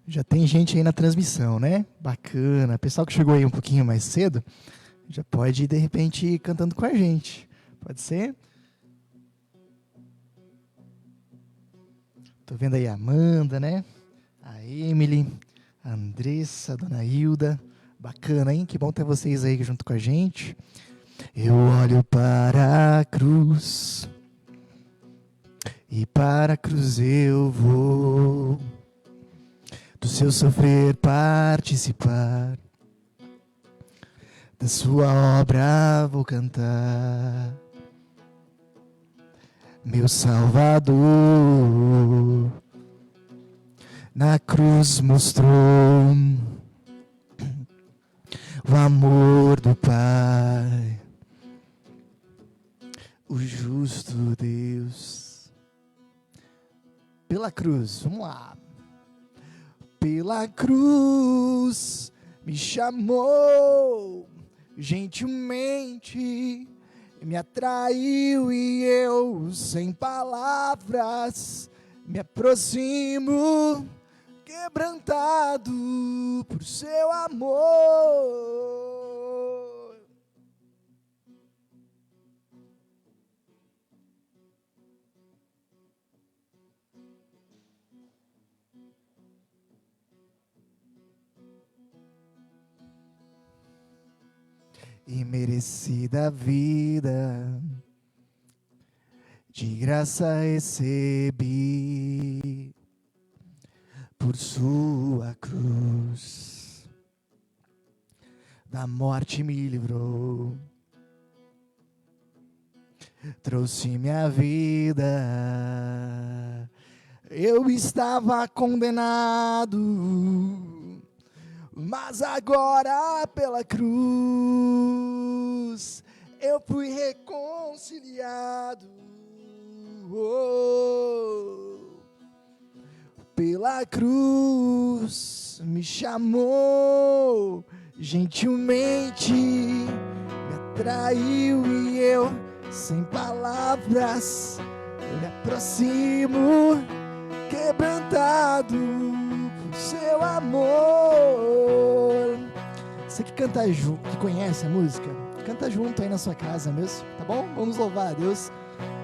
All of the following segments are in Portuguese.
Já tem gente aí na transmissão, né? Bacana. Pessoal que chegou aí um pouquinho mais cedo, já pode, de repente, ir cantando com a gente. Pode ser? Tô vendo aí a Amanda, né? A Emily, a Andressa, a Dona Hilda. Bacana, hein? Que bom ter vocês aí junto com a gente. Eu olho para a cruz e para a cruz eu vou. Do seu sofrer participar, da sua obra vou cantar. Meu Salvador na cruz mostrou o amor do Pai, o justo Deus. Pela cruz, vamos lá. Pela cruz me chamou gentilmente, me atraiu e eu, sem palavras, me aproximo, quebrantado por seu amor. E merecida vida, de graça recebi, por sua cruz, da morte me livrou, trouxe minha vida. Eu estava condenado, mas agora pela cruz eu fui reconciliado. Pela cruz me chamou gentilmente, me atraiu e eu, sem palavras, me aproximo, quebrantado por seu amor. Você que canta junto, que conhece a música, canta junto aí na sua casa mesmo, tá bom? Vamos louvar a Deus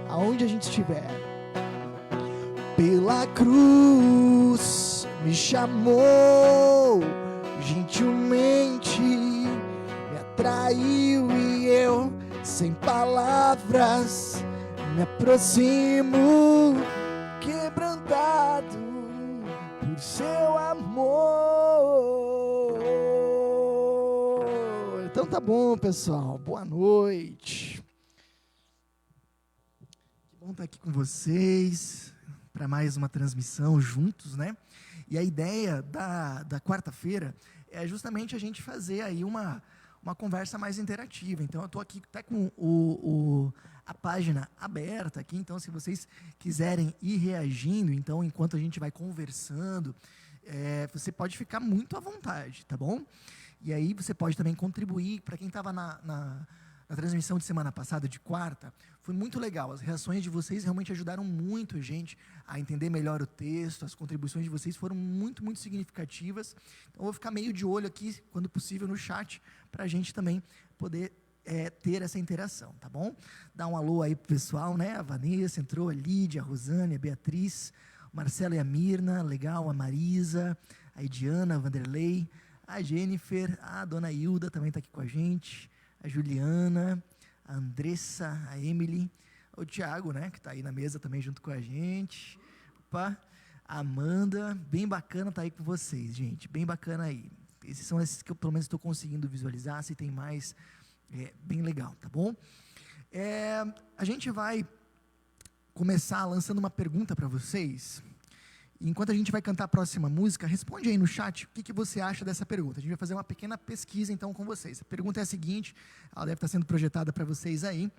aonde a gente estiver. Pela cruz me chamou gentilmente, me atraiu e eu, sem palavras, me aproximo, quebrantado por seu amor. Então tá bom, pessoal. Boa noite. Que bom estar aqui com vocês para mais uma transmissão juntos, né? E a ideia da quarta-feira é justamente a gente fazer aí uma conversa mais interativa. Então, eu estou aqui até com a página aberta aqui, então se vocês quiserem ir reagindo, então enquanto a gente vai conversando, você pode ficar muito à vontade, tá bom? E aí você pode também contribuir. Para quem estava na transmissão de semana passada, de quarta, foi muito legal. As reações de vocês realmente ajudaram muito a gente a entender melhor o texto. As contribuições de vocês foram muito, muito significativas. Então, eu vou ficar meio de olho aqui, quando possível, no chat, para a gente também poder ter essa interação, tá bom? Dá um alô aí pro pessoal, né? A Vanessa entrou, a Lídia, a Rosane, a Beatriz, o Marcelo e a Mirna, legal, a Marisa, a Ediana, a Vanderlei, a Jennifer, a Dona Hilda também está aqui com a gente, a Juliana, a Andressa, a Emily, o Thiago, né, que está aí na mesa também junto com a gente. Opa, a Amanda, bem bacana estar aí com vocês, gente, bem bacana aí. Esses são esses que eu pelo menos estou conseguindo visualizar. Se tem mais, bem legal, tá bom? A gente vai começar lançando uma pergunta para vocês. Enquanto a gente vai cantar a próxima música, responde aí no chat o que você acha dessa pergunta. A gente vai fazer uma pequena pesquisa então com vocês. A pergunta é a seguinte, ela deve estar sendo projetada para vocês aí.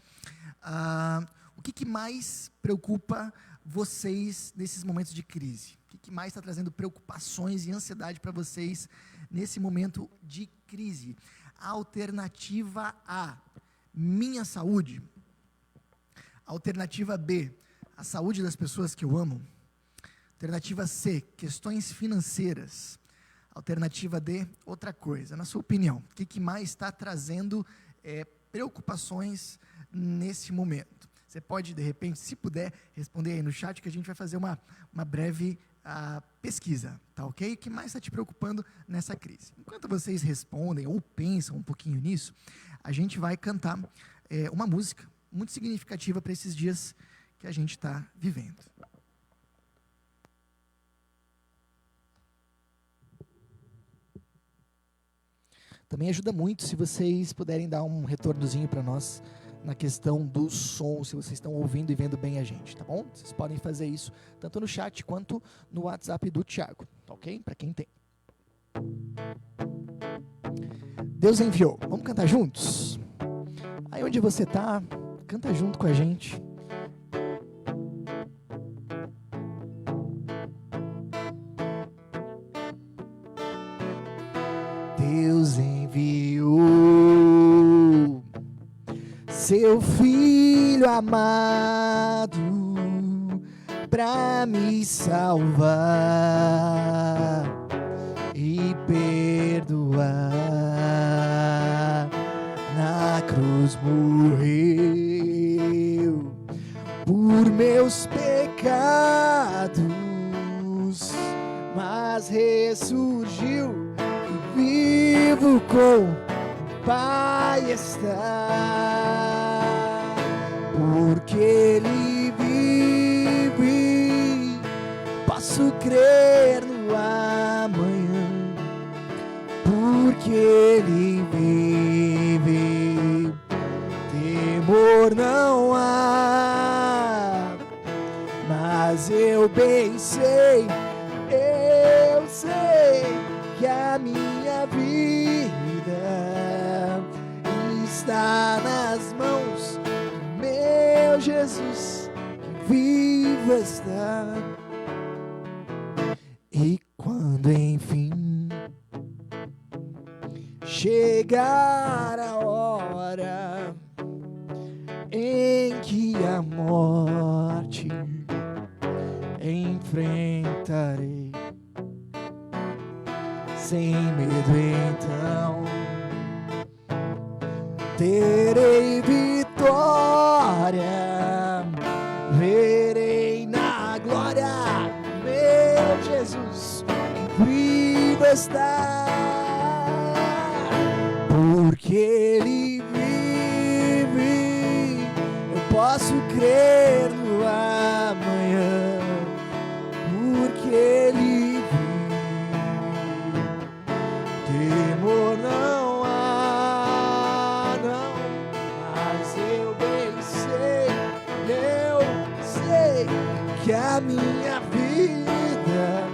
O que mais preocupa vocês nesses momentos de crise? O que mais está trazendo preocupações e ansiedade para vocês nesse momento de crise? Alternativa A, minha saúde. Alternativa B, a saúde das pessoas que eu amo. Alternativa C, questões financeiras. Alternativa D, outra coisa. Na sua opinião, o que mais está trazendo preocupações nesse momento? Você pode, de repente, se puder, responder aí no chat, que a gente vai fazer uma breve pesquisa, tá ok? O que mais está te preocupando nessa crise? Enquanto vocês respondem ou pensam um pouquinho nisso, a gente vai cantar uma música muito significativa para esses dias que a gente está vivendo. Também ajuda muito se vocês puderem dar um retornozinho para nós na questão do som, se vocês estão ouvindo e vendo bem a gente, tá bom? Vocês podem fazer isso tanto no chat quanto no WhatsApp do Thiago, tá ok? Para quem tem. Deus enviou. Vamos cantar juntos? Aí onde você tá, canta junto com a gente. Deus enviou seu Filho amado para me salvar e perdoar. Na cruz morreu por meus pecados, mas ressurgiu e vivo com o Pai está, porque Ele vive, posso crer no amanhã, porque Ele vive, temor não há, mas eu bem sei, que a minha vida está nas mãos do meu Jesus, que vivo está. E quando enfim chegar a hora em que a morte enfrentarei, sem medo então terei vitória, verei na glória meu Jesus, vivo está, porque Ele vive, eu posso crer no amanhã, porque Ele temor não há, não, mas eu bem sei, que a minha vida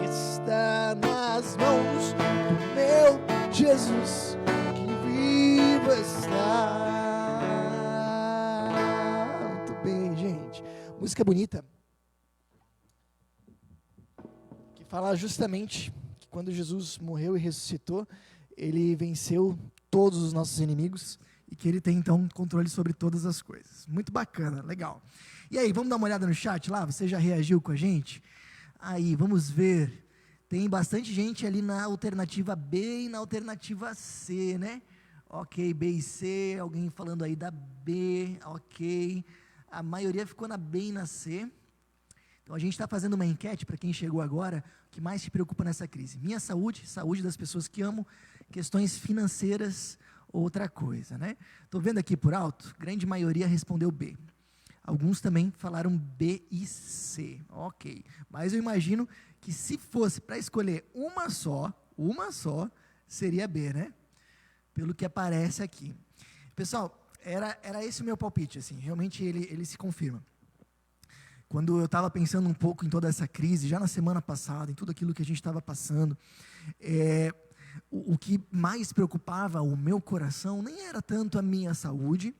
está nas mãos do meu Jesus, que vivo está. Muito bem, gente. Música bonita, que fala justamente quando Jesus morreu e ressuscitou, Ele venceu todos os nossos inimigos e que Ele tem, então, controle sobre todas as coisas. Muito bacana, legal. E aí, vamos dar uma olhada no chat lá? Você já reagiu com a gente? Aí, vamos ver. Tem bastante gente ali na alternativa B e na alternativa C, né? Ok, B e C, alguém falando aí da B, ok. A maioria ficou na B e na C. Então, a gente está fazendo uma enquete para quem chegou agora. O que mais te preocupa nessa crise? Minha saúde, saúde das pessoas que amo, questões financeiras, outra coisa, né? Estou vendo aqui por alto, grande maioria respondeu B. Alguns também falaram B e C, ok. Mas eu imagino que se fosse para escolher uma só, seria B, né? Pelo que aparece aqui. Pessoal, era esse o meu palpite, assim, realmente ele se confirma. Quando eu estava pensando um pouco em toda essa crise, já na semana passada, em tudo aquilo que a gente estava passando, o que mais preocupava o meu coração nem era tanto a minha saúde,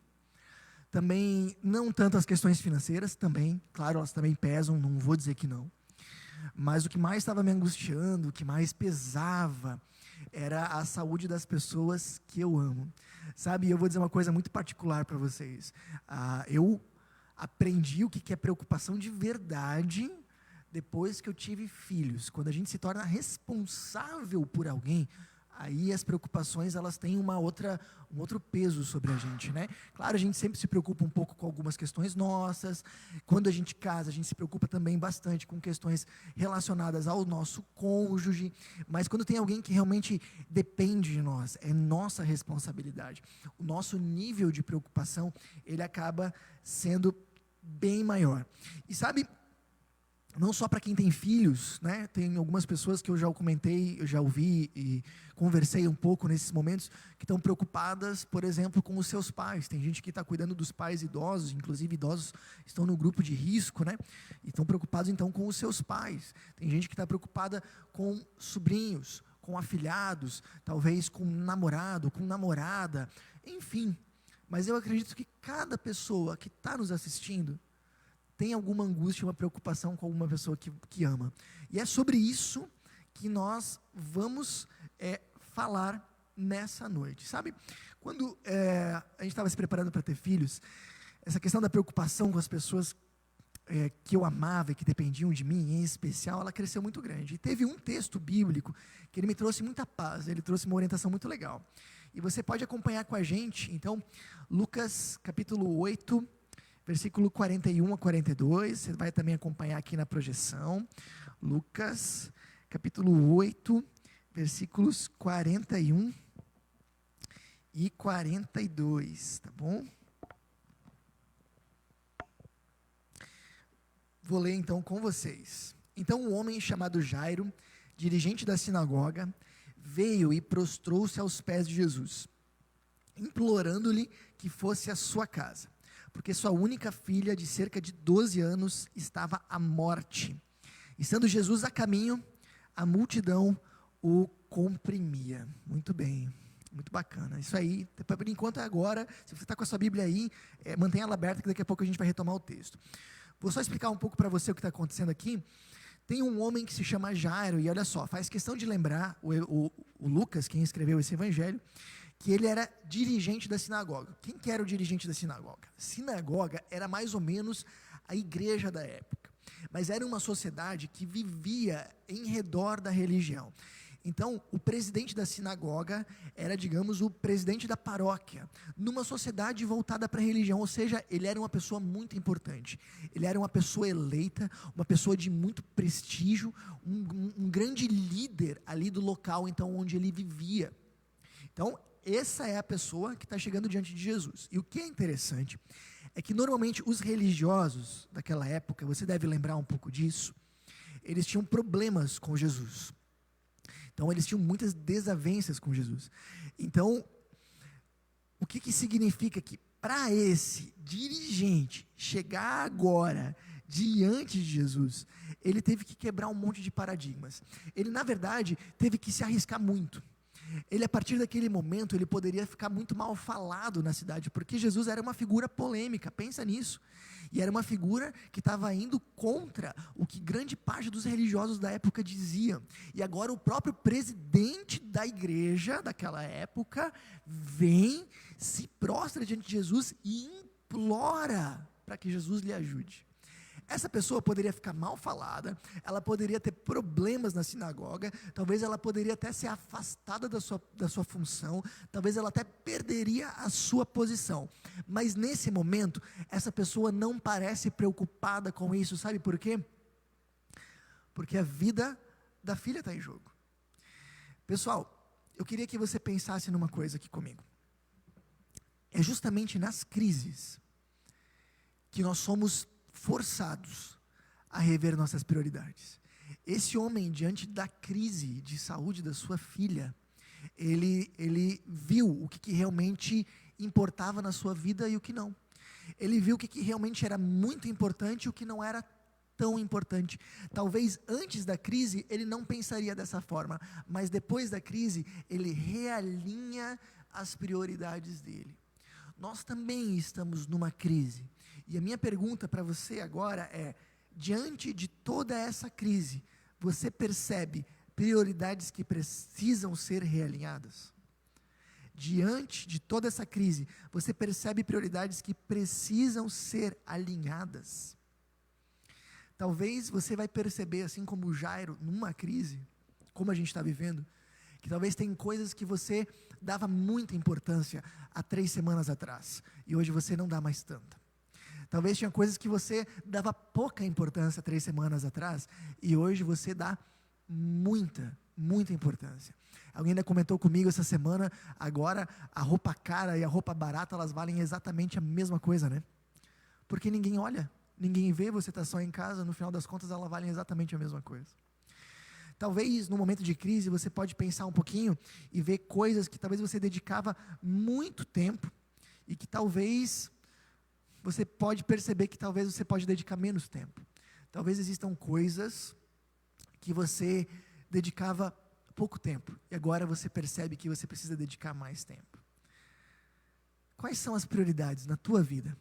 também não tanto as questões financeiras, também, claro, elas também pesam, não vou dizer que não, mas o que mais estava me angustiando, o que mais pesava, era a saúde das pessoas que eu amo. Sabe, eu vou dizer uma coisa muito particular para vocês. Eu aprendi o que é preocupação de verdade depois que eu tive filhos, quando a gente se torna responsável por alguém, aí as preocupações, elas têm um outro peso sobre a gente, né? Claro, a gente sempre se preocupa um pouco com algumas questões nossas. Quando a gente casa, a gente se preocupa também bastante com questões relacionadas ao nosso cônjuge. Mas quando tem alguém que realmente depende de nós, é nossa responsabilidade. O nosso nível de preocupação, ele acaba sendo bem maior. E sabe, não só para quem tem filhos, né? Tem algumas pessoas que eu já comentei, eu já ouvi e conversei um pouco nesses momentos, que estão preocupadas, por exemplo, com os seus pais. Tem gente que está cuidando dos pais idosos, inclusive idosos estão no grupo de risco, né? E estão preocupados então com os seus pais. Tem gente que está preocupada com sobrinhos, com afilhados, talvez com namorado, com namorada, enfim. Mas eu acredito que cada pessoa que está nos assistindo tem alguma angústia, uma preocupação com alguma pessoa que ama. E é sobre isso que nós vamos falar nessa noite. Sabe, quando a gente estava se preparando para ter filhos, essa questão da preocupação com as pessoas que eu amava e que dependiam de mim, em especial, ela cresceu muito grande. E teve um texto bíblico que ele me trouxe muita paz, ele trouxe uma orientação muito legal. E você pode acompanhar com a gente, então, Lucas capítulo 8, versículo 41 a 42, você vai também acompanhar aqui na projeção, Lucas, capítulo 8, versículos 41 e 42, tá bom? Vou ler então com vocês. Então um homem chamado Jairo, dirigente da sinagoga, veio e prostrou-se aos pés de Jesus, implorando-lhe que fosse à sua casa, porque sua única filha, de cerca de 12 anos, estava à morte. Estando Jesus a caminho, a multidão o comprimia. Muito bem, muito bacana. Isso aí, por enquanto é agora. Se você está com a sua Bíblia aí, mantenha ela aberta, que daqui a pouco a gente vai retomar o texto. Vou só explicar um pouco para você o que está acontecendo aqui. Tem um homem que se chama Jairo, e olha só, faz questão de lembrar, o Lucas, quem escreveu esse evangelho, que ele era dirigente da sinagoga. Quem que era o dirigente da sinagoga? Sinagoga era mais ou menos a igreja da época, mas era uma sociedade que vivia em redor da religião. Então, o presidente da sinagoga era, digamos, o presidente da paróquia, numa sociedade voltada para a religião, ou seja, ele era uma pessoa muito importante. Ele era uma pessoa eleita, uma pessoa de muito prestígio, um grande líder ali do local, então, onde ele vivia. Então, essa é a pessoa que está chegando diante de Jesus. E o que é interessante é que normalmente os religiosos daquela época, você deve lembrar um pouco disso, eles tinham problemas com Jesus. Então eles tinham muitas desavenças com Jesus. Então, o que significa que para esse dirigente chegar agora diante de Jesus, ele teve que quebrar um monte de paradigmas. Ele, na verdade, teve que se arriscar muito. Ele, a partir daquele momento, ele poderia ficar muito mal falado na cidade, porque Jesus era uma figura polêmica, pensa nisso, e era uma figura que estava indo contra o que grande parte dos religiosos da época diziam, e agora o próprio presidente da igreja daquela época, vem, se prostra diante de Jesus e implora para que Jesus lhe ajude. Essa pessoa poderia ficar mal falada, ela poderia ter problemas na sinagoga, talvez ela poderia até ser afastada da sua função, talvez ela até perderia a sua posição. Mas nesse momento, essa pessoa não parece preocupada com isso, sabe por quê? Porque a vida da filha está em jogo. Pessoal, eu queria que você pensasse numa coisa aqui comigo. É justamente nas crises que nós somos forçados a rever nossas prioridades. Esse homem, diante da crise de saúde da sua filha, ele viu o que realmente importava na sua vida e o que não. Ele viu o que realmente era muito importante e o que não era tão importante. Talvez antes da crise ele não pensaria dessa forma, mas depois da crise ele realinha as prioridades dele. Nós também estamos numa crise. E a minha pergunta para você agora é: diante de toda essa crise, você percebe prioridades que precisam ser realinhadas? Diante de toda essa crise, você percebe prioridades que precisam ser alinhadas? Talvez você vai perceber, assim como o Jairo, numa crise, como a gente está vivendo, que talvez tem coisas que você dava muita importância há 3 semanas atrás, e hoje você não dá mais tanta. Talvez tinha coisas que você dava pouca importância 3 semanas atrás, e hoje você dá muita, muita importância. Alguém ainda comentou comigo essa semana, agora a roupa cara e a roupa barata, elas valem exatamente a mesma coisa, né? Porque ninguém olha, ninguém vê, você está só em casa, no final das contas elas valem exatamente a mesma coisa. Talvez no momento de crise você pode pensar um pouquinho e ver coisas que talvez você dedicava muito tempo e que talvez você pode perceber que talvez você pode dedicar menos tempo. Talvez existam coisas que você dedicava pouco tempo e agora você percebe que você precisa dedicar mais tempo. Quais são as prioridades na tua vida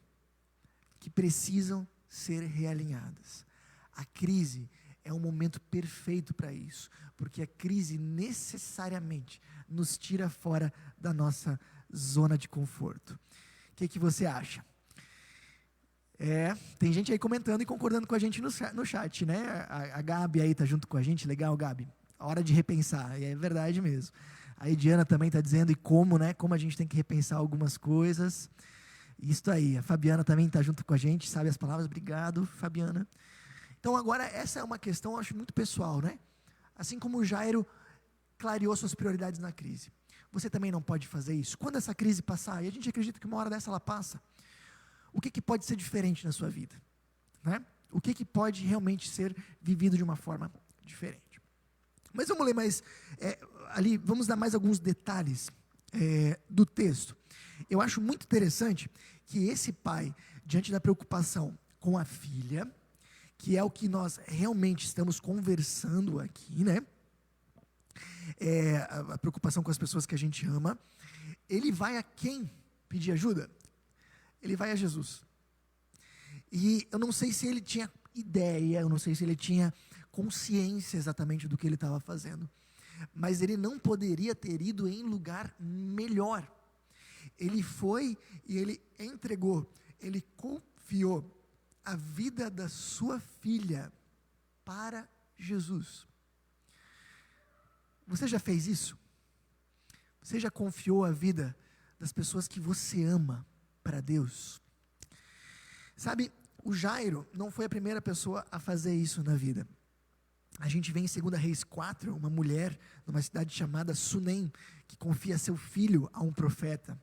que precisam ser realinhadas? A crise é um momento perfeito para isso, porque a crise necessariamente nos tira fora da nossa zona de conforto. O que você acha? Tem gente aí comentando e concordando com a gente no chat, né? A Gabi aí está junto com a gente, legal, Gabi. Hora de repensar, e é verdade mesmo. A Ediana também está dizendo, e como, né? Como a gente tem que repensar algumas coisas. Isso aí, a Fabiana também está junto com a gente, sabe as palavras, obrigado, Fabiana. Então agora, essa é uma questão, eu acho muito pessoal, né? Assim como o Jairo clareou suas prioridades na crise, você também não pode fazer isso. Quando essa crise passar, e a gente acredita que uma hora dessa ela passa, o que pode ser diferente na sua vida? Né? O que pode realmente ser vivido de uma forma diferente? Mas vamos ler mais, ali, vamos dar mais alguns detalhes do texto. Eu acho muito interessante que esse pai, diante da preocupação com a filha, que é o que nós realmente estamos conversando aqui, né? A preocupação com as pessoas que a gente ama, ele vai a quem pedir ajuda? Ele vai a Jesus. E eu não sei se ele tinha ideia, eu não sei se ele tinha consciência exatamente do que ele estava fazendo, mas ele não poderia ter ido em lugar melhor. Ele foi e ele entregou, ele confiou a vida da sua filha para Jesus. Você já fez isso? Você já confiou a vida das pessoas que você ama para Deus? Sabe, o Jairo não foi a primeira pessoa a fazer isso na vida. A gente vê em 2 Reis 4, uma mulher numa cidade chamada Sunem, que confia seu filho a um profeta.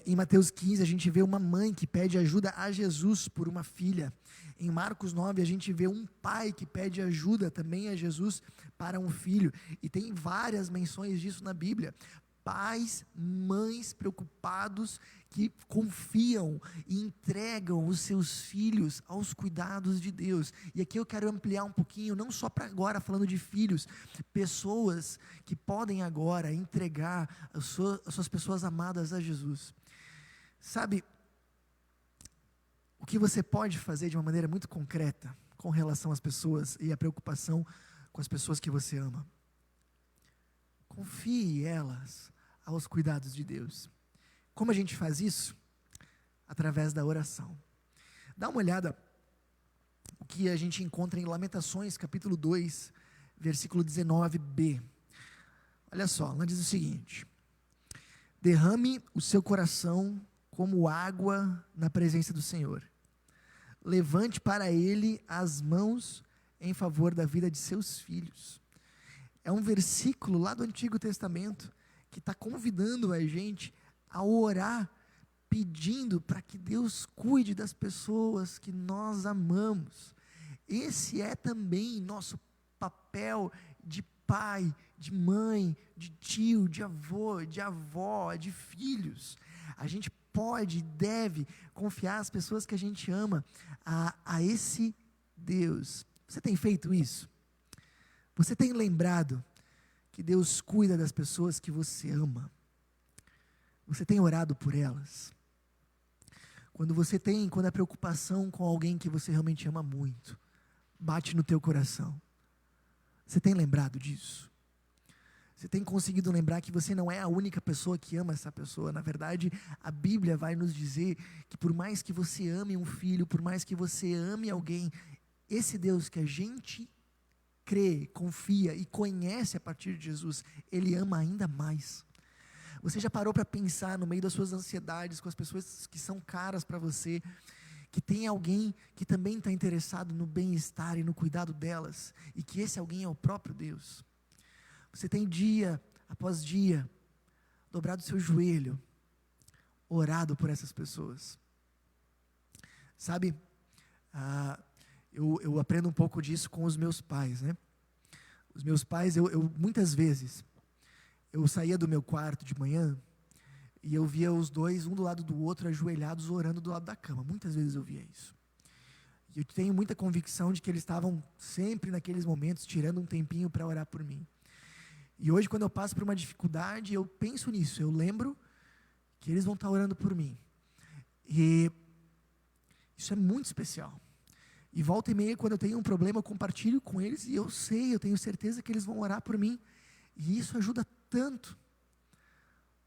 Em Mateus 15 a gente vê uma mãe que pede ajuda a Jesus por uma filha. Em Marcos 9 a gente vê um pai que pede ajuda também a Jesus para um filho. E tem várias menções disso na Bíblia. Pais, mães preocupados que confiam e entregam os seus filhos aos cuidados de Deus. E aqui eu quero ampliar um pouquinho, não só para agora, falando de filhos, pessoas que podem agora entregar as suas pessoas amadas a Jesus. Sabe, o que você pode fazer de uma maneira muito concreta com relação às pessoas e a preocupação com as pessoas que você ama? Confie elas aos cuidados de Deus. Como a gente faz isso? Através da oração. Dá uma olhada o que a gente encontra em Lamentações, capítulo 2, versículo 19b. Olha só, lá diz o seguinte: derrame o seu coração como água na presença do Senhor. Levante para Ele as mãos em favor da vida de seus filhos. É um versículo lá do Antigo Testamento que está convidando a gente a orar, pedindo para que Deus cuide das pessoas que nós amamos. Esse é também nosso papel de pai, de mãe, de tio, de avô, de avó, de filhos. A gente pode e deve confiar as pessoas que a gente ama a esse Deus. Você tem feito isso? Você tem lembrado que Deus cuida das pessoas que você ama? Você tem orado por elas? Quando a preocupação com alguém que você realmente ama muito bate no teu coração, você tem lembrado disso? Você tem conseguido lembrar que você não é a única pessoa que ama essa pessoa? Na verdade, a Bíblia vai nos dizer que por mais que você ame um filho, por mais que você ame alguém, esse Deus que a gente crê, confia e conhece a partir de Jesus, Ele ama ainda mais. Você já parou para pensar no meio das suas ansiedades, com as pessoas que são caras para você, que tem alguém que também está interessado no bem-estar e no cuidado delas, e que esse alguém é o próprio Deus? Você tem dia após dia, dobrado seu joelho, orado por essas pessoas. Sabe, eu aprendo um pouco disso com os meus pais, né? Os meus pais, muitas vezes, eu saía do meu quarto de manhã e eu via os dois, um do lado do outro, ajoelhados, orando do lado da cama. Muitas vezes eu via isso. E eu tenho muita convicção de que eles estavam sempre naqueles momentos, tirando um tempinho para orar por mim. E hoje, quando eu passo por uma dificuldade, eu penso nisso, eu lembro que eles vão estar orando por mim. E isso é muito especial. E volta e meia, quando eu tenho um problema, eu compartilho com eles, e eu tenho certeza que eles vão orar por mim. E isso ajuda tanto.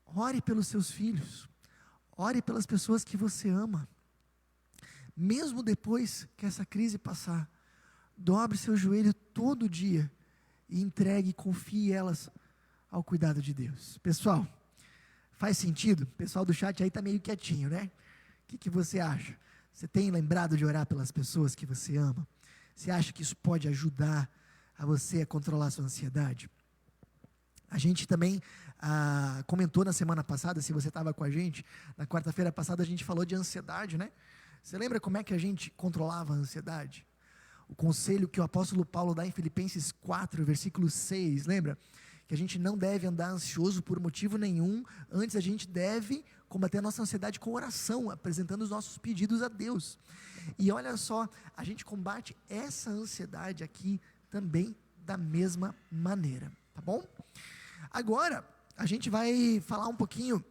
Ore pelos seus filhos, ore pelas pessoas que você ama. Mesmo depois que essa crise passar, dobre seu joelho todo dia, e entregue, confie elas ao cuidado de Deus. Pessoal, faz sentido? O pessoal do chat aí está meio quietinho, né? O que você acha? Você tem lembrado de orar pelas pessoas que você ama? Você acha que isso pode ajudar a você a controlar a sua ansiedade? A gente também comentou na semana passada, se você estava com a gente, na quarta-feira passada a gente falou de ansiedade, né? Você lembra como é que a gente controlava a ansiedade? O conselho que o apóstolo Paulo dá em Filipenses 4, versículo 6, lembra? Que a gente não deve andar ansioso por motivo nenhum, antes a gente deve combater a nossa ansiedade com oração, apresentando os nossos pedidos a Deus. E olha só, a gente combate essa ansiedade aqui também da mesma maneira, tá bom? Agora, a gente vai falar um pouquinho,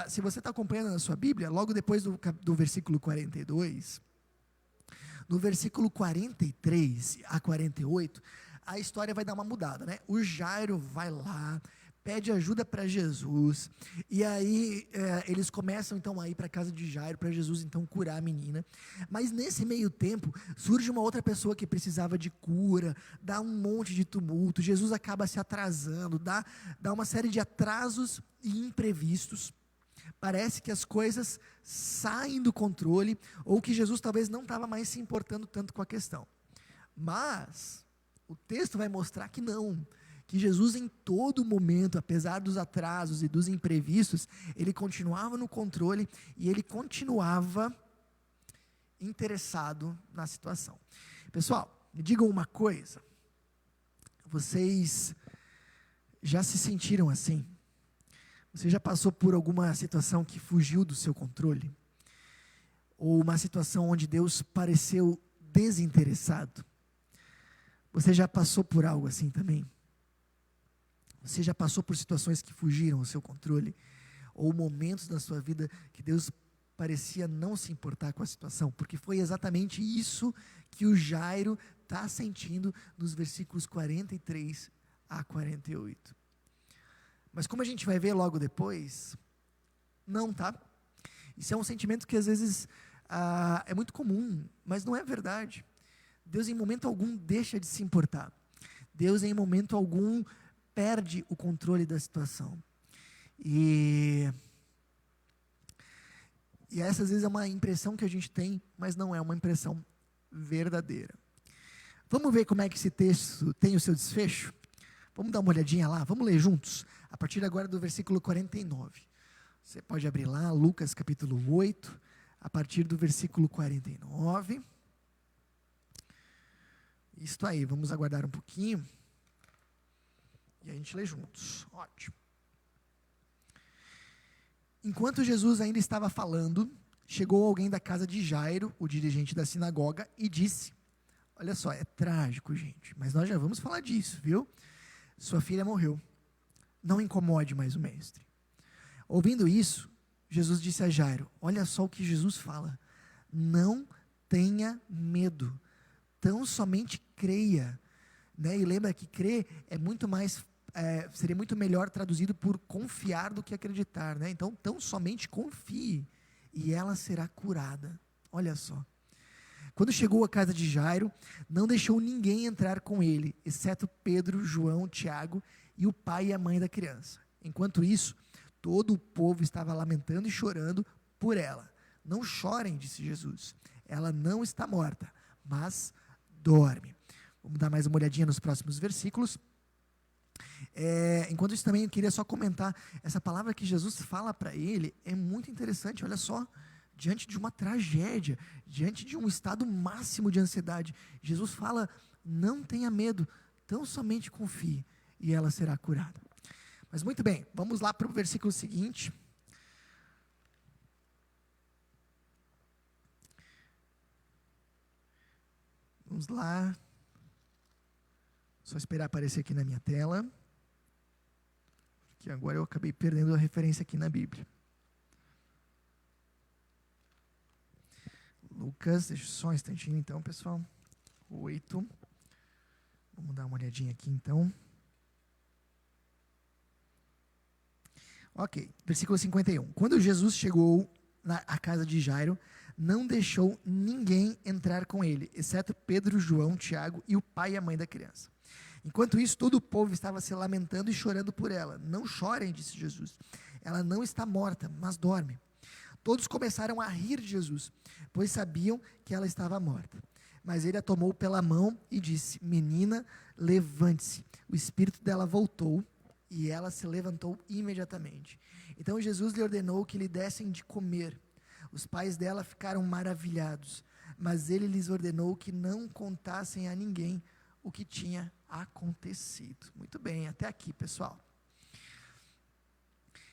se você está acompanhando na sua Bíblia, logo depois do versículo 42, no versículo 43 a 48, a história vai dar uma mudada, né? O Jairo vai lá, pede ajuda para Jesus, e aí eles começam então a ir para a casa de Jairo, para Jesus então curar a menina. Mas nesse meio tempo, surge uma outra pessoa que precisava de cura, dá um monte de tumulto, Jesus acaba se atrasando, dá uma série de atrasos e imprevistos. Parece que as coisas saem do controle, ou que Jesus talvez não estava mais se importando tanto com a questão. Mas o texto vai mostrar que não, que Jesus em todo momento, apesar dos atrasos e dos imprevistos, ele continuava no controle e ele continuava interessado na situação. Pessoal, me digam uma coisa, vocês já se sentiram assim? Você já passou por alguma situação que fugiu do seu controle? Ou uma situação onde Deus pareceu desinteressado? Você já passou por algo assim também? Você já passou por situações que fugiram do seu controle? Ou momentos na sua vida que Deus parecia não se importar com a situação? Porque foi exatamente isso que o Jairo está sentindo nos versículos 43 a 48. Mas como a gente vai ver logo depois, não, tá? Isso é um sentimento que às vezes é muito comum, mas não é verdade. Deus em momento algum deixa de se importar. Deus em momento algum perde o controle da situação. E essa às vezes é uma impressão que a gente tem, mas não é uma impressão verdadeira. Vamos ver como é que esse texto tem o seu desfecho? Vamos dar uma olhadinha lá? Vamos ler juntos? A partir agora do versículo 49. Você pode abrir lá, Lucas capítulo 8, a partir do versículo 49. Isso aí, vamos aguardar um pouquinho. E a gente lê juntos. Ótimo. Enquanto Jesus ainda estava falando, chegou alguém da casa de Jairo, o dirigente da sinagoga, e disse, olha só, é trágico, gente, mas nós já vamos falar disso, viu? Sua filha morreu. Não incomode mais o mestre. Ouvindo isso, Jesus disse a Jairo, olha só o que Jesus fala, não tenha medo, tão somente creia, né? E lembra que crer é muito mais, seria muito melhor traduzido por confiar do que acreditar, né? Então, tão somente confie, e ela será curada. Olha só. Quando chegou à casa de Jairo, não deixou ninguém entrar com ele, exceto Pedro, João, Tiago e o pai e a mãe da criança. Enquanto isso, todo o povo estava lamentando e chorando por ela. Não chorem, disse Jesus. Ela não está morta, mas dorme. Vamos dar mais uma olhadinha nos próximos versículos. Enquanto isso também eu queria só comentar, essa palavra que Jesus fala para ele é muito interessante, olha só, diante de uma tragédia, diante de um estado máximo de ansiedade, Jesus fala, não tenha medo, tão somente confie, e ela será curada. Mas muito bem, vamos lá para o versículo seguinte. Vamos lá, só esperar aparecer aqui na minha tela, que agora eu acabei perdendo a referência aqui na Bíblia. Lucas, deixa só um instantinho então, pessoal. 8. Vamos dar uma olhadinha aqui então. Ok, versículo 51. Quando Jesus chegou à casa de Jairo, não deixou ninguém entrar com ele, exceto Pedro, João, Tiago e o pai e a mãe da criança. Enquanto isso, todo o povo estava se lamentando e chorando por ela. Não chorem, disse Jesus. Ela não está morta, mas dorme. Todos começaram a rir de Jesus, pois sabiam que ela estava morta. Mas ele a tomou pela mão e disse, menina, levante-se. O espírito dela voltou e ela se levantou imediatamente. Então Jesus lhe ordenou que lhe dessem de comer. Os pais dela ficaram maravilhados, mas ele lhes ordenou que não contassem a ninguém o que tinha acontecido. Muito bem, até aqui, pessoal.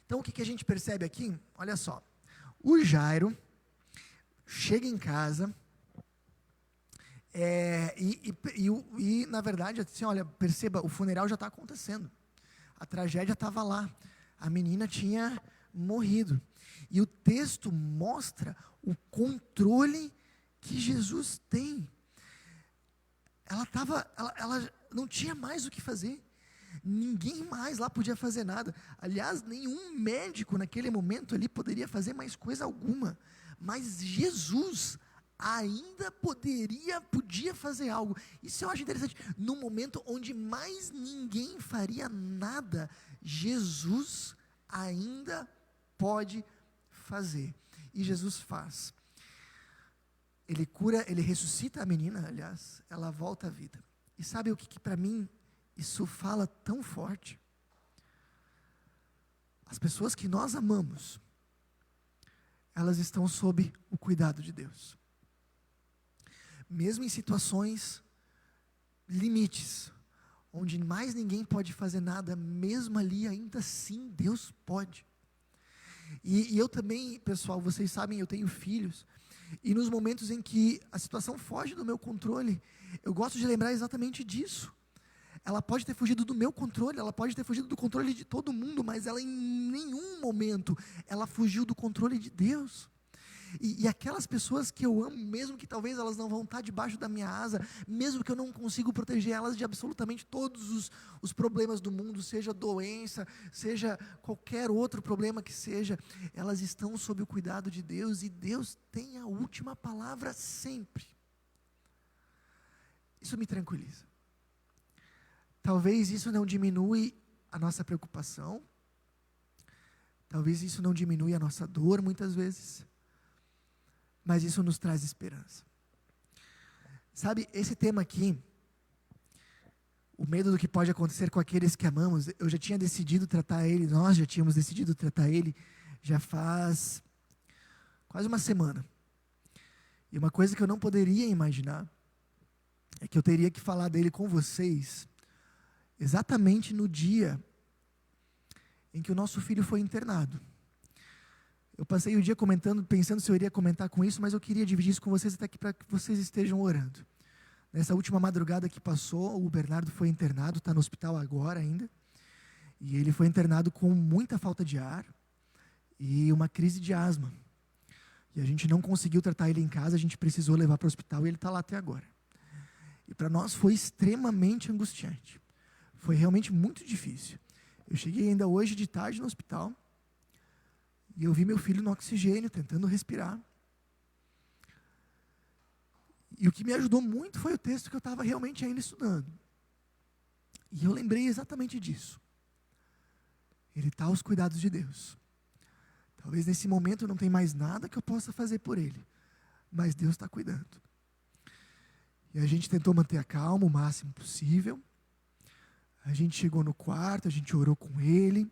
Então, o que a gente percebe aqui? Olha só, o Jairo chega em casa e na verdade, assim, olha, perceba, o funeral já está acontecendo. A tragédia estava lá. A menina tinha morrido. E o texto mostra o controle que Jesus tem. Ela não tinha mais o que fazer. Ninguém mais lá podia fazer nada. Aliás, nenhum médico naquele momento ali poderia fazer mais coisa alguma. Mas Jesus ainda podia fazer algo. Isso eu acho interessante. No momento onde mais ninguém faria nada, Jesus ainda pode fazer. E Jesus faz. Ele cura, ele ressuscita a menina, aliás, ela volta à vida. E sabe o que para mim isso fala tão forte? As pessoas que nós amamos, elas estão sob o cuidado de Deus. Mesmo em situações limites, onde mais ninguém pode fazer nada, mesmo ali ainda assim Deus pode. E eu também, pessoal, vocês sabem, eu tenho filhos, e nos momentos em que a situação foge do meu controle, eu gosto de lembrar exatamente disso. Ela pode ter fugido do meu controle, ela pode ter fugido do controle de todo mundo, mas ela em nenhum momento, ela fugiu do controle de Deus. E aquelas pessoas que eu amo, mesmo que talvez elas não vão estar debaixo da minha asa, mesmo que eu não consiga proteger elas de absolutamente todos os problemas do mundo, seja doença, seja qualquer outro problema que seja, elas estão sob o cuidado de Deus, e Deus tem a última palavra sempre. Isso me tranquiliza. Talvez isso não diminui a nossa preocupação, talvez isso não diminui a nossa dor muitas vezes, mas isso nos traz esperança. Sabe, esse tema aqui, o medo do que pode acontecer com aqueles que amamos, eu já tinha decidido tratar ele, nós já tínhamos decidido tratar ele, já faz quase uma semana. E uma coisa que eu não poderia imaginar, é que eu teria que falar dele com vocês, exatamente no dia em que o nosso filho foi internado. Eu passei o dia pensando se eu iria comentar com isso, mas eu queria dividir isso com vocês até que para que vocês estejam orando. Nessa última madrugada que passou, o Bernardo foi internado, está no hospital agora ainda, e ele foi internado com muita falta de ar e uma crise de asma. E a gente não conseguiu tratar ele em casa, a gente precisou levar para o hospital e ele está lá até agora. E para nós foi extremamente angustiante. Foi realmente muito difícil. Eu cheguei ainda hoje de tarde no hospital, e eu vi meu filho no oxigênio, tentando respirar. E o que me ajudou muito foi o texto que eu estava realmente ainda estudando. E eu lembrei exatamente disso. Ele está aos cuidados de Deus. Talvez nesse momento não tenha mais nada que eu possa fazer por ele, mas Deus está cuidando. E a gente tentou manter a calma o máximo possível. A gente chegou no quarto, a gente orou com ele.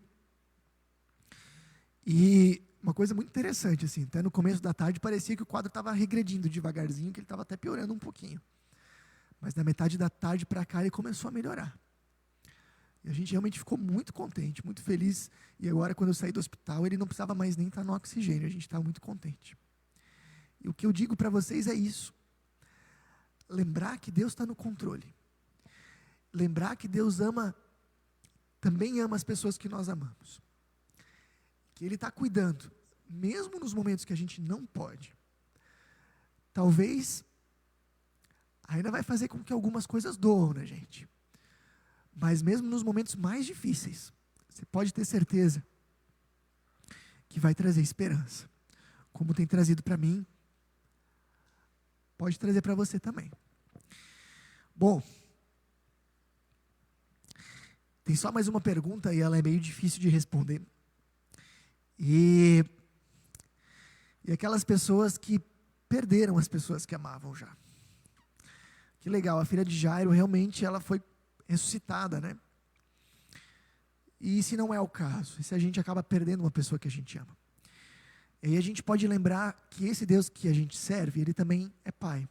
E uma coisa muito interessante, assim, até no começo da tarde parecia que o quadro estava regredindo devagarzinho, que ele estava até piorando um pouquinho. Mas da metade da tarde para cá ele começou a melhorar. E a gente realmente ficou muito contente, muito feliz. E agora, quando eu saí do hospital, ele não precisava mais nem estar no oxigênio. A gente estava muito contente. E o que eu digo para vocês é isso. Lembrar que Deus está no controle. Lembrar que Deus também ama as pessoas que nós amamos. Que Ele está cuidando, mesmo nos momentos que a gente não pode. Talvez ainda vai fazer com que algumas coisas doam na gente. Mas mesmo nos momentos mais difíceis, você pode ter certeza que vai trazer esperança. Como tem trazido para mim, pode trazer para você também. Bom, tem só mais uma pergunta e ela é meio difícil de responder. E aquelas pessoas que perderam as pessoas que amavam já. Que legal, a filha de Jairo realmente ela foi ressuscitada, né? E se não é o caso, e se a gente acaba perdendo uma pessoa que a gente ama? E aí a gente pode lembrar que esse Deus que a gente serve, Ele também é Pai.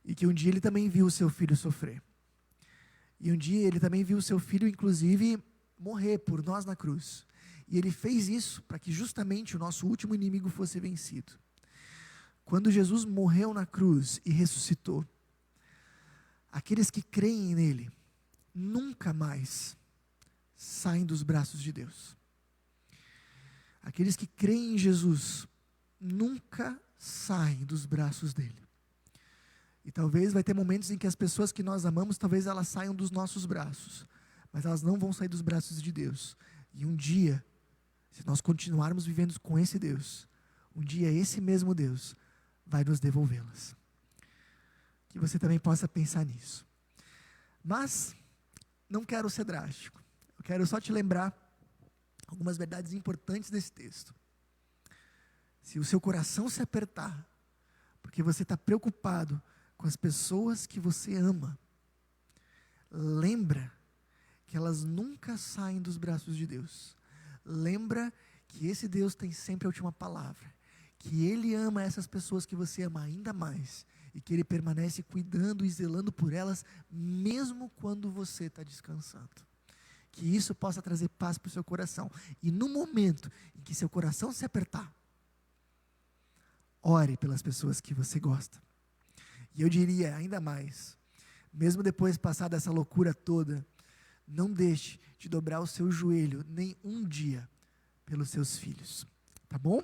E que um dia Ele também viu o seu filho sofrer. E um dia Ele também viu o seu filho, inclusive, morrer por nós na cruz. E Ele fez isso para que justamente o nosso último inimigo fosse vencido. Quando Jesus morreu na cruz e ressuscitou, aqueles que creem nele, nunca mais saem dos braços de Deus. Aqueles que creem em Jesus, nunca saem dos braços dele. E talvez vai ter momentos em que as pessoas que nós amamos, talvez elas saiam dos nossos braços, mas elas não vão sair dos braços de Deus. E um dia, se nós continuarmos vivendo com esse Deus, um dia esse mesmo Deus vai nos devolvê-las. Que você também possa pensar nisso. Mas, não quero ser drástico. Eu quero só te lembrar algumas verdades importantes desse texto. Se o seu coração se apertar, porque você está preocupado com as pessoas que você ama, lembra que elas nunca saem dos braços de Deus. Lembra que esse Deus tem sempre a última palavra. Que Ele ama essas pessoas que você ama ainda mais. E que Ele permanece cuidando e zelando por elas, mesmo quando você está descansando. Que isso possa trazer paz para o seu coração. E no momento em que seu coração se apertar, ore pelas pessoas que você gosta. E eu diria ainda mais, mesmo depois de passar dessa loucura toda, não deixe de dobrar o seu joelho nem um dia pelos seus filhos. Tá bom?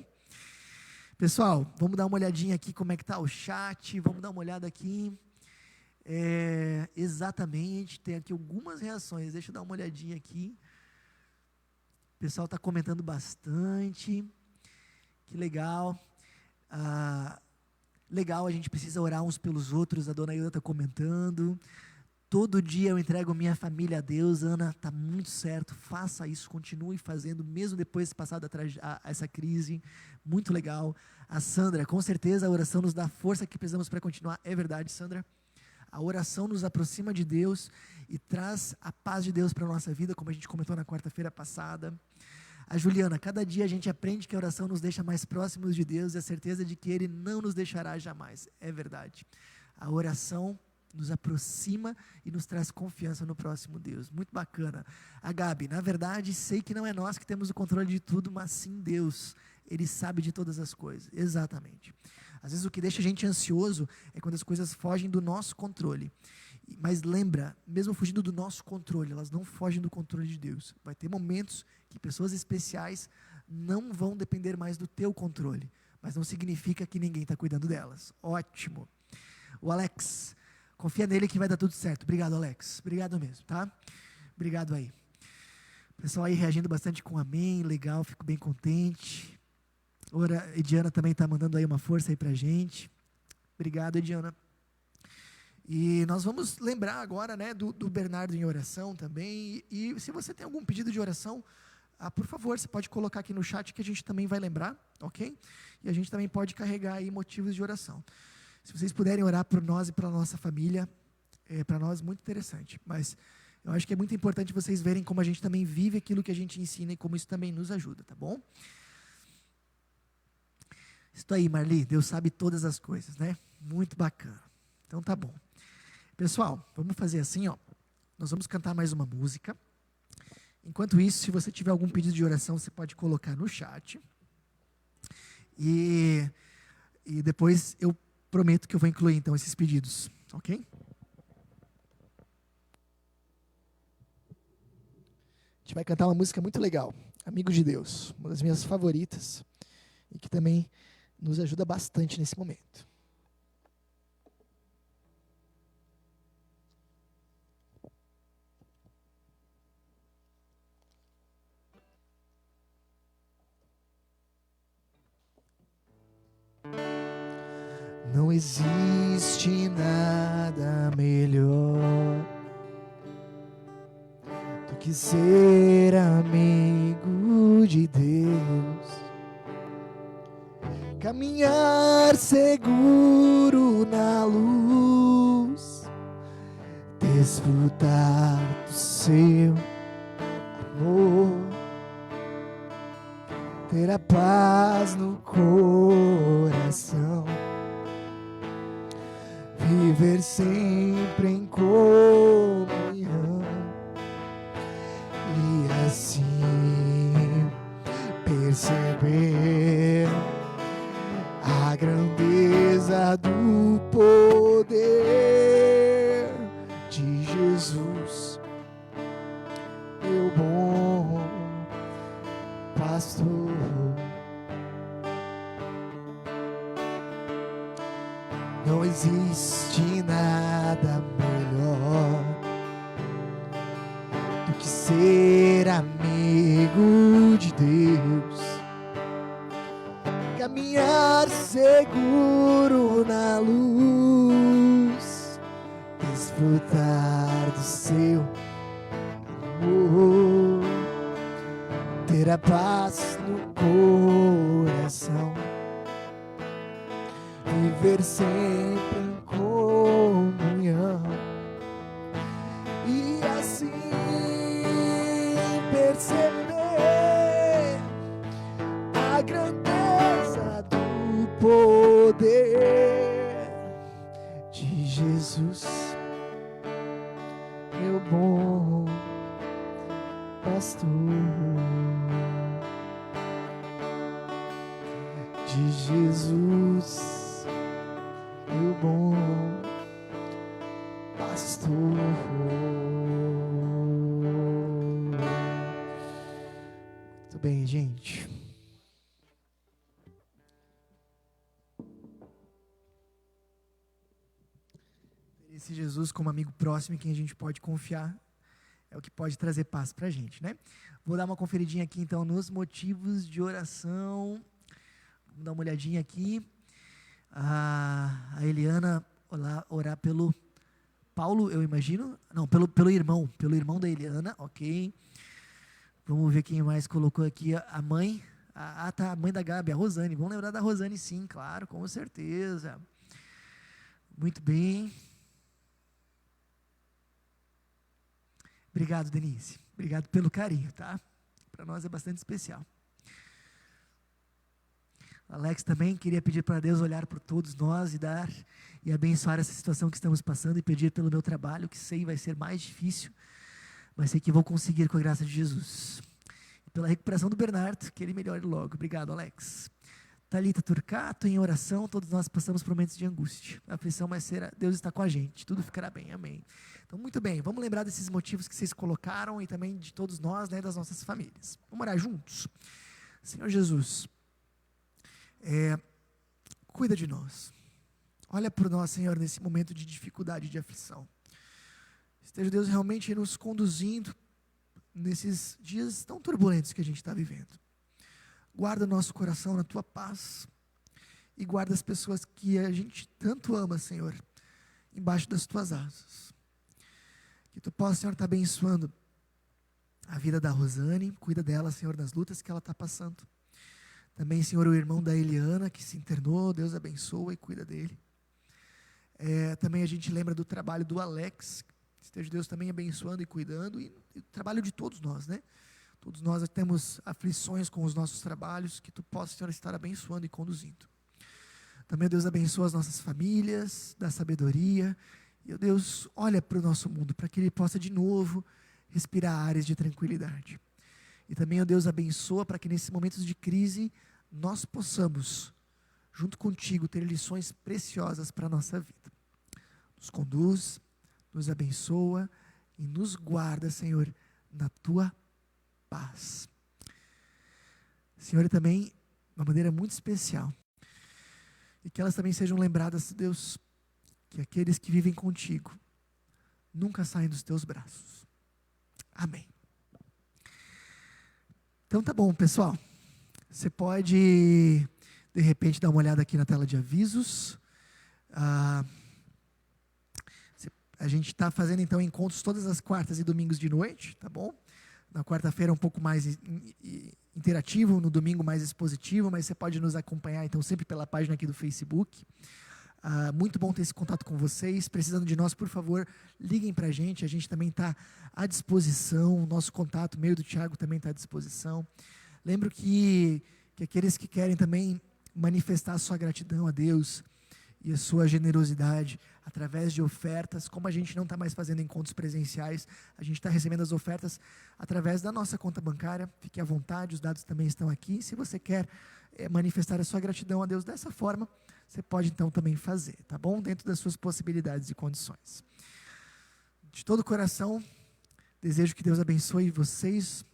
Pessoal, vamos dar uma olhadinha aqui como é que está o chat, vamos dar uma olhada aqui. Exatamente, tem aqui algumas reações, deixa eu dar uma olhadinha aqui. O pessoal está comentando bastante, que legal. Legal, a gente precisa orar uns pelos outros, a dona Ilda está comentando. Todo dia eu entrego minha família a Deus. Ana, está muito certo, faça isso, continue fazendo, mesmo depois de passar essa crise, muito legal. A Sandra, com certeza a oração nos dá a força que precisamos para continuar, é verdade, Sandra. A oração nos aproxima de Deus e traz a paz de Deus para a nossa vida, como a gente comentou na quarta-feira passada. A Juliana, cada dia a gente aprende que a oração nos deixa mais próximos de Deus e a certeza de que Ele não nos deixará jamais, é verdade. A oração nos aproxima e nos traz confiança no próximo Deus. Muito bacana. A Gabi, na verdade, sei que não é nós que temos o controle de tudo, mas sim Deus. Ele sabe de todas as coisas. Exatamente. Às vezes o que deixa a gente ansioso é quando as coisas fogem do nosso controle. Mas lembra, mesmo fugindo do nosso controle, elas não fogem do controle de Deus. Vai ter momentos que pessoas especiais não vão depender mais do teu controle. Mas não significa que ninguém está cuidando delas. Ótimo. O Alex, confia nele que vai dar tudo certo. Obrigado, Alex. Obrigado mesmo, tá? Obrigado aí. O pessoal aí reagindo bastante com amém. Legal, fico bem contente. Ora, Ediana também está mandando aí uma força aí pra gente. Obrigado, Ediana. E nós vamos lembrar agora, né, do Bernardo em oração também. E se você tem algum pedido de oração, por favor, você pode colocar aqui no chat que a gente também vai lembrar, ok? E a gente também pode carregar aí motivos de oração. Se vocês puderem orar por nós e pela nossa família, para nós muito interessante. Mas eu acho que é muito importante vocês verem como a gente também vive aquilo que a gente ensina e como isso também nos ajuda, tá bom? Isso aí, Marli, Deus sabe todas as coisas, né? Muito bacana. Então tá bom. Pessoal, vamos fazer assim, ó. Nós vamos cantar mais uma música. Enquanto isso, se você tiver algum pedido de oração, você pode colocar no chat. E depois eu prometo que eu vou incluir então esses pedidos, ok? A gente vai cantar uma música muito legal, Amigo de Deus, uma das minhas favoritas e que também nos ajuda bastante nesse momento. Não existe nada melhor do que ser amigo de Deus, caminhar seguro na luz, desfrutar do seu amor, ter a paz no coração, viver sempre em comunhão e assim perceber a grandeza do poder de Jesus, meu bom pastor. Não existe nada melhor do que ser amigo de Deus, caminhar seguro na luz, desfrutar do seu amor, ter a paz no coração, viver sempre em comunhão e assim perceber a grandeza do poder de Jesus, meu bom pastor. De Jesus, meu bom pastor. Muito bem, gente. Ter esse Jesus como amigo próximo em quem a gente pode confiar é o que pode trazer paz pra gente, né? Vou dar uma conferidinha aqui então nos motivos de oração. Vamos dar uma olhadinha aqui. A Eliana orar pelo Paulo, eu imagino. Não, pelo irmão da Eliana, ok. Vamos ver quem mais colocou aqui. A mãe. Tá, a mãe da Gabi, a Rosane. Vamos lembrar da Rosane, sim, claro, com certeza. Muito bem. Obrigado, Denise. Obrigado pelo carinho, tá? Para nós é bastante especial. Alex também queria pedir para Deus olhar por todos nós e abençoar essa situação que estamos passando e pedir pelo meu trabalho, que sei vai ser mais difícil, mas sei que vou conseguir com a graça de Jesus. E pela recuperação do Bernardo, que ele melhore logo. Obrigado, Alex. Thalita Turcato, em oração, todos nós passamos por momentos de angústia, aflição, mas Deus está com a gente, tudo ficará bem, amém. Então, muito bem, vamos lembrar desses motivos que vocês colocaram e também de todos nós, né, das nossas famílias. Vamos orar juntos? Senhor Jesus, cuida de nós, olha por nós, Senhor, nesse momento de dificuldade, de aflição. Esteja Deus realmente nos conduzindo nesses dias tão turbulentos que a gente está vivendo. Guarda o nosso coração na Tua paz e guarda as pessoas que a gente tanto ama, Senhor, embaixo das tuas asas. Que tu possa, Senhor, estar abençoando a vida da Rosane, cuida dela, Senhor, nas lutas que ela está passando. Também, Senhor, o irmão da Eliana, que se internou, Deus abençoa e cuida dele. Também a gente lembra do trabalho do Alex, que esteja Deus também abençoando e cuidando, e o trabalho de todos nós, né? Todos nós temos aflições com os nossos trabalhos, que tu possa, Senhor, estar abençoando e conduzindo. Também, Deus, abençoa as nossas famílias, dá sabedoria, e, Deus, olha para o nosso mundo, para que ele possa de novo respirar áreas de tranquilidade. E também, ó Deus, abençoa para que nesses momentos de crise, nós possamos, junto contigo, ter lições preciosas para a nossa vida. Nos conduz, nos abençoa e nos guarda, Senhor, na tua paz. Senhor, e também, de uma maneira muito especial, e que elas também sejam lembradas, Deus, que aqueles que vivem contigo nunca saem dos teus braços. Amém. Então tá bom, pessoal. Você pode, de repente, dar uma olhada aqui na tela de avisos. A gente está fazendo, então, encontros todas as quartas e domingos de noite, tá bom? Na quarta-feira um pouco mais interativo, no domingo mais expositivo, mas você pode nos acompanhar, então, sempre pela página aqui do Facebook. Muito bom ter esse contato com vocês. Precisando de nós, por favor, liguem para a gente também está à disposição. O nosso contato, meio do Thiago, também está à disposição. Lembro que aqueles que querem também manifestar a sua gratidão a Deus e a sua generosidade através de ofertas, como a gente não está mais fazendo encontros presenciais, a gente está recebendo as ofertas através da nossa conta bancária. Fique à vontade, os dados também estão aqui. Se você quer manifestar a sua gratidão a Deus dessa forma, você pode então também fazer, tá bom? Dentro das suas possibilidades e condições. De todo o coração, desejo que Deus abençoe vocês,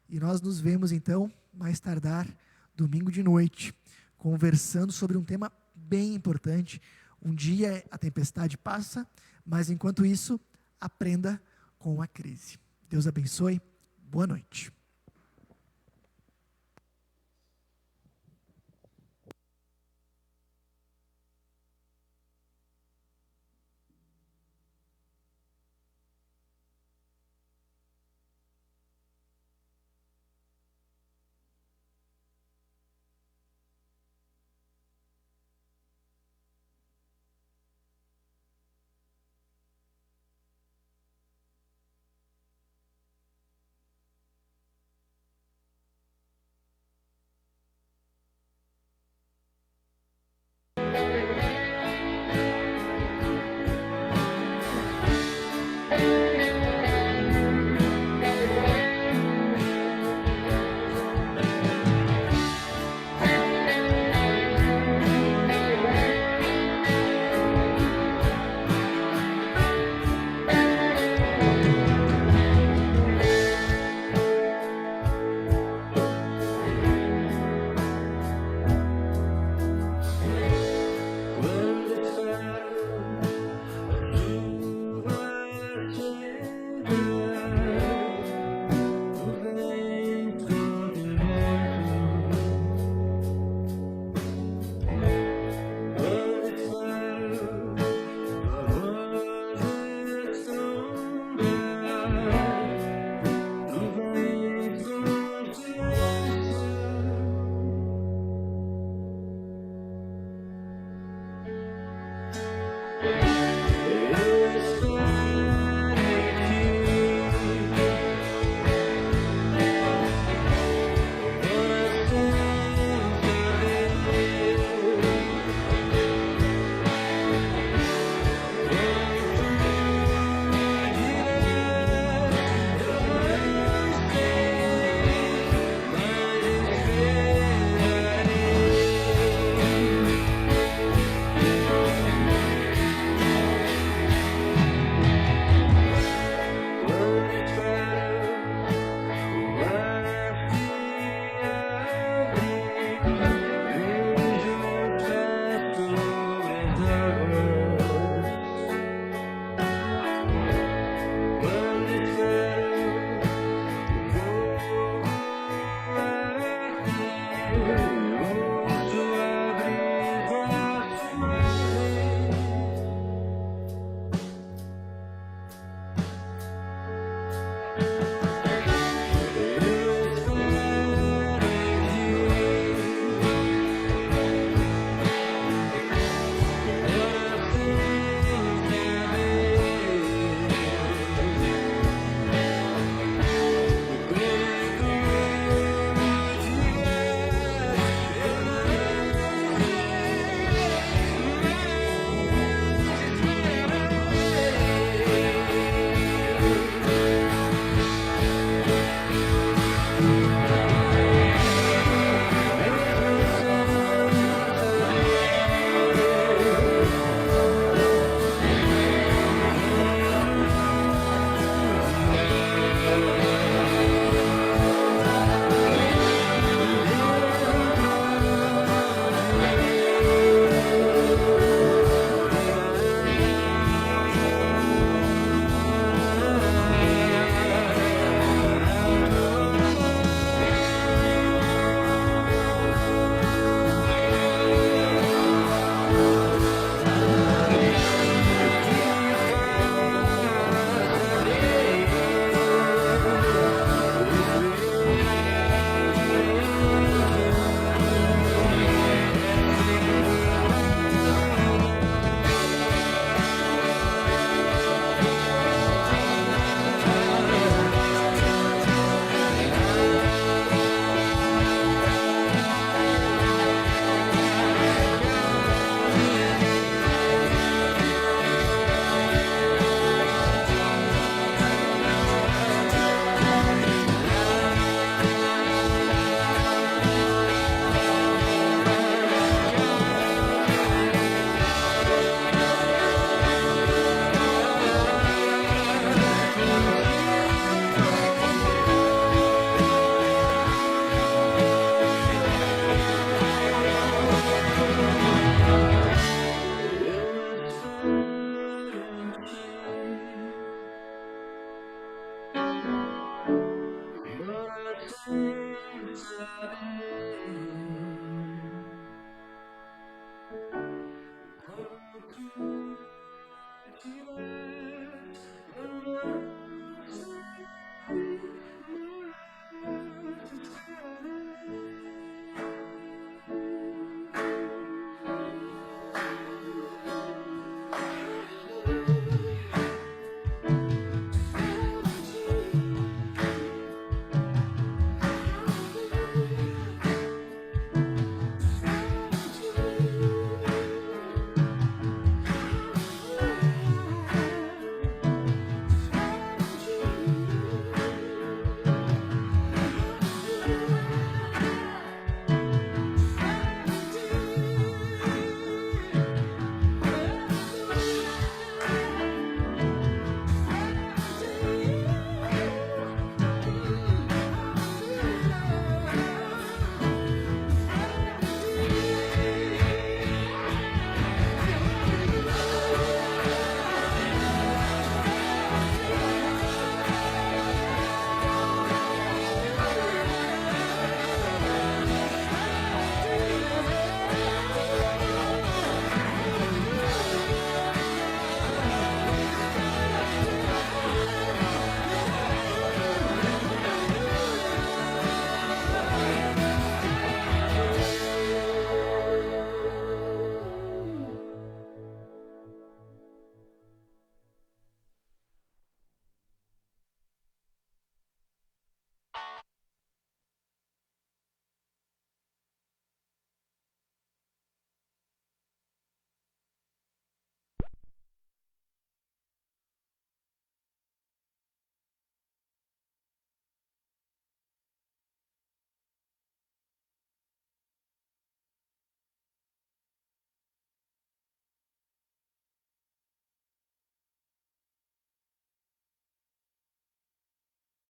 e nós nos vemos então, mais tardar, domingo de noite, conversando sobre um tema bem importante. Um dia a tempestade passa, mas enquanto isso, aprenda com a crise. Deus abençoe, boa noite.